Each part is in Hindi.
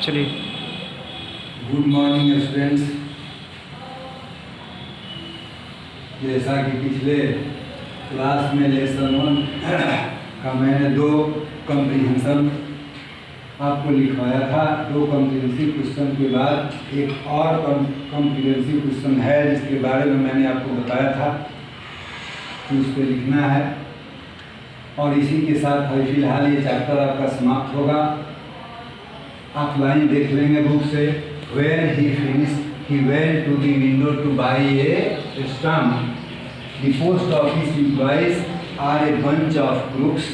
चलिए। Good morning students. जैसा कि पिछले क्लास में लेसन 1 का मैंने 2 कॉम्प्रिहेंशन आपको लिखवाया था। 2 कॉम्प्रिहेंसिव क्वेश्चन के बाद एक और कॉम्प्रिहेंसिव क्वेश्चन है जिसके बारे में मैंने आपको बताया था कि उस पर लिखना है। और इसी के साथ फिलहाल ये चैप्टर आपका समाप्त होगा। आप लाइन देख लेंगे बुक से। When he finished, he went to the window to buy a stamp. The post office employees are a bunch of crooks.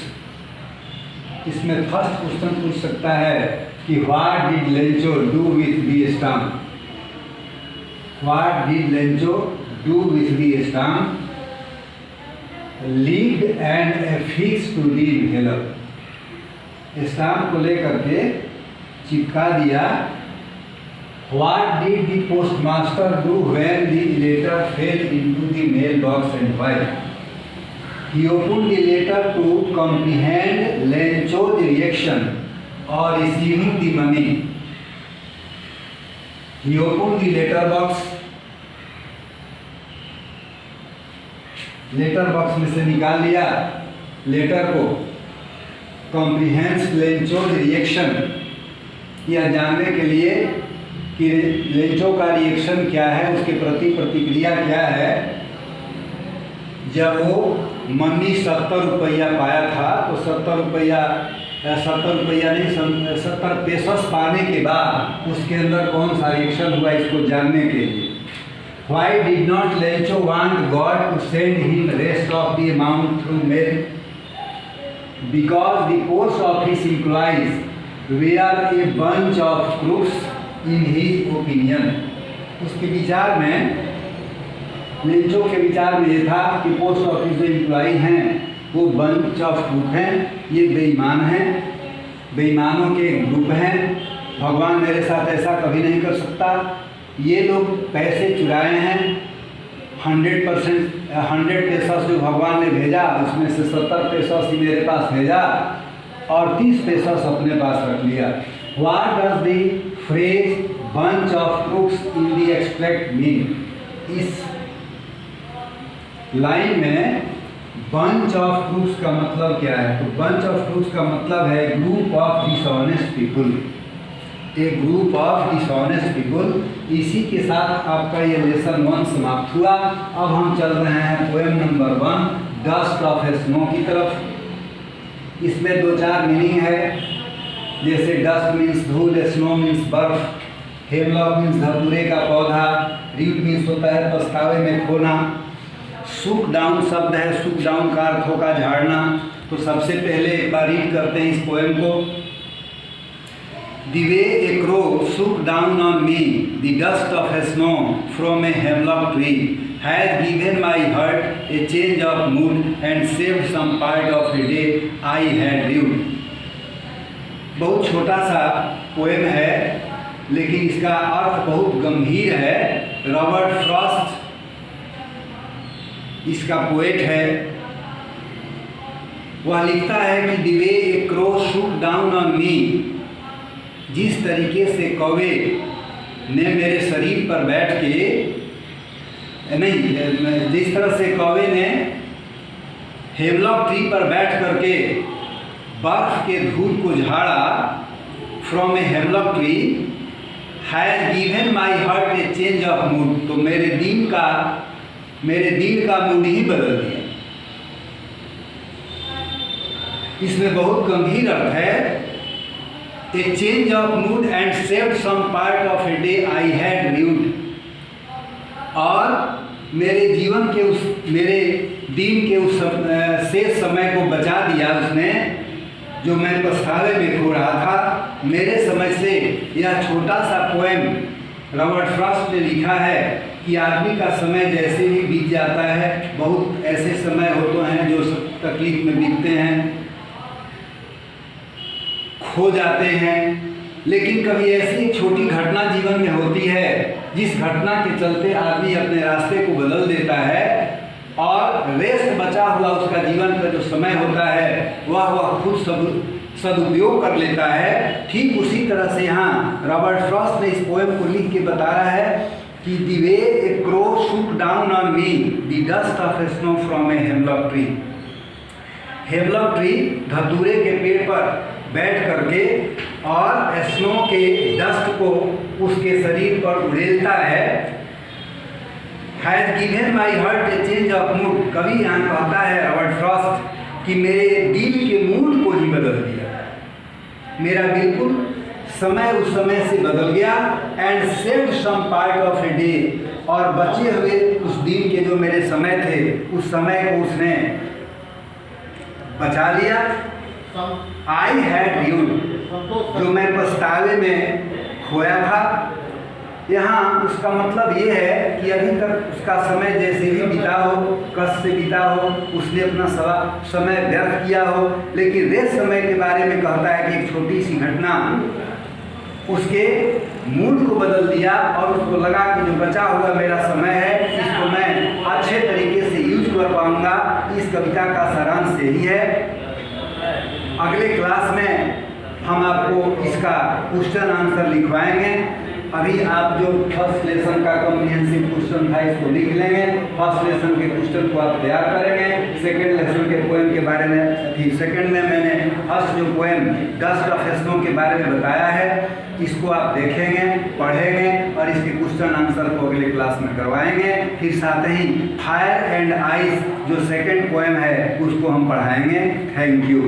इसमें फर्स्ट क्वेश्चन पूछ सकता है कि What did Lencho do with the stamp? What did Lencho do with the stamp? Leaked and affixed to the envelope. Stamp को लेकर के चिपका दिया। What did the postmaster do when the letter fell into the mailbox and why? He opened the letter to comprehend Lencho's reaction on receiving the money. He opened the letter box में से निकाल लिया लेटर को। कॉम्प्रिहेंस लेंचोज रिएक्शन, यह जानने के लिए कि लेंचो का रिएक्शन क्या है, उसके प्रति प्रतिक्रिया क्या है। जब वो मनी 70 रुपया पाया था तो 70 रुपया नहीं 70 पेसस पाने के बाद उसके अंदर कौन सा रिएक्शन हुआ, इसको जानने के लिए। Why did not Lencho want God to send him rest of the amount through mail? Because the post office employees were a bunch of crooks in his opinion. उसके विचार में, लेंचो के विचार में ये था कि पोस्ट ऑफिस जो एम्प्लॉई हैं वो बंच ऑफ क्रूक हैं, ये बेईमान हैं, बेईमानों के ग्रुप हैं। भगवान मेरे साथ ऐसा कभी नहीं कर सकता। ये लोग पैसे चुराए हैं। 100 पेसस जो भगवान ने भेजा उसमें से 70 पेसस ही मेरे पास भेजा और 30 पेसस अपने पास रख लिया। What does the phrase bunch of crooks in the extract mean? इस लाइन में bunch of crooks का मतलब क्या है? तो bunch of crooks का मतलब है group of dishonest people, A group of dishonest people. इसी के साथ आपका ये लेसन 1 समाप्त हुआ। अब हम चल रहे हैं poem number 1 dust of snow की तरफ। इसमें 2-4 मीनिंग है, जैसे डस्ट मीन्स धूल, स्नो मीन्स बर्फ, हेमलॉक मीन्स धतूरे का पौधा, रीड मीन्स होता है पछतावे में खोना, सूक डाउन शब्द है, सूक डाउन का अर्थ होगा झाड़ना। तो सबसे पहले एक बार रीड करते हैं इस पोएम को। The way a crow shook down on me, the dust of snow from a hemlock tree, has given my heart a change of mood and saved some part of a day I had lived. बहुत छोटा सा पोएम है लेकिन इसका अर्थ बहुत गंभीर है। रॉबर्ट फ्रॉस्ट इसका पोएट है। वह लिखता है कि The way a crow shook down on me, जिस तरीके से कौवे ने मेरे शरीर पर बैठ के नहीं, जिस तरह से कौवे ने हेमलॉक ट्री पर बैठ करके बर्फ के धूल को झाड़ा, from a hemlock tree, has given my heart A change of mood, तो मेरे दिल का मूड ही बदल दिया। इसमें बहुत गंभीर अर्थ है। A change of mood and saved some part of a day I had lived. और मेरे जीवन के मेरे दिन के उस शेष समय को बचा दिया उसने, जो मैं पछतावे में खो रहा था। मेरे समय से यह छोटा सा पोएम रॉबर्ट फ्रॉस्ट ने लिखा है कि आदमी का समय जैसे ही बीत जाता है, बहुत ऐसे समय होते हैं जो तकलीफ में बीतते हैं, खो जाते हैं, लेकिन कभी ऐसी एक छोटी घटना जीवन में होती है जिस घटना के चलते आदमी अपने रास्ते को बदल देता है और रेस्ट बचा हुआ उसका जीवन का जो समय होता है वह खुद सदुपयोग कर लेता है, ठीक उसी तरह से यहाँ रॉबर्ट फ्रॉस्ट ने इस पोएम को लिख के बता रहा है कि the way A crow shook down on me the dust of snow from a hemlock tree। Hemlock tree धतूरे के पेड़ पर बैठ करके और स्नो के डस्ट को उसके शरीर पर उड़ेलता है। Has given my heart A change of mood, कवि यहाँ कहता है रॉबर्ट फ्रॉस्ट कि मेरे दिल के मूड को ही बदल दिया, मेरा बिल्कुल समय उस समय से बदल गया। And saved some part of a day, और बचे हुए उस दिन के जो मेरे समय थे उस समय को उसने बचा लिया। आई हैड ड्यूड, जो मैं पछतावे में खोया था। यहाँ उसका मतलब ये है कि अभी तक उसका समय जैसे भी बीता हो, कष्ट से बीता हो, उसने अपना समय व्यर्थ किया हो, लेकिन रेस्ट समय के बारे में कहता है कि एक छोटी सी घटना उसके मूड को बदल दिया और उसको लगा कि जो बचा हुआ मेरा समय है इसको मैं अच्छे तरीके से यूज कर पाऊंगा। इस कविता का सारांश यही है। अगले क्लास में हम आपको इसका क्वेश्चन आंसर लिखवाएंगे। अभी आप जो फर्स्ट लेसन का कॉम्प्रिहेंसिव क्वेश्चन था इसको लिख लेंगे, फर्स्ट लेसन के क्वेश्चन को आप तैयार करेंगे। सेकंड लेसन के पोएम के बारे में सेकंड में मैंने फर्स्ट जो पोएम डस्ट ऑफ स्नो के बारे में बताया है इसको आप देखेंगे, पढ़ेंगे और इसके क्वेश्चन आंसर को अगले क्लास में करवाएंगे। फिर साथ ही फायर एंड आइस जो सेकंड पोएम है उसको हम पढ़ाएंगे। Thank you.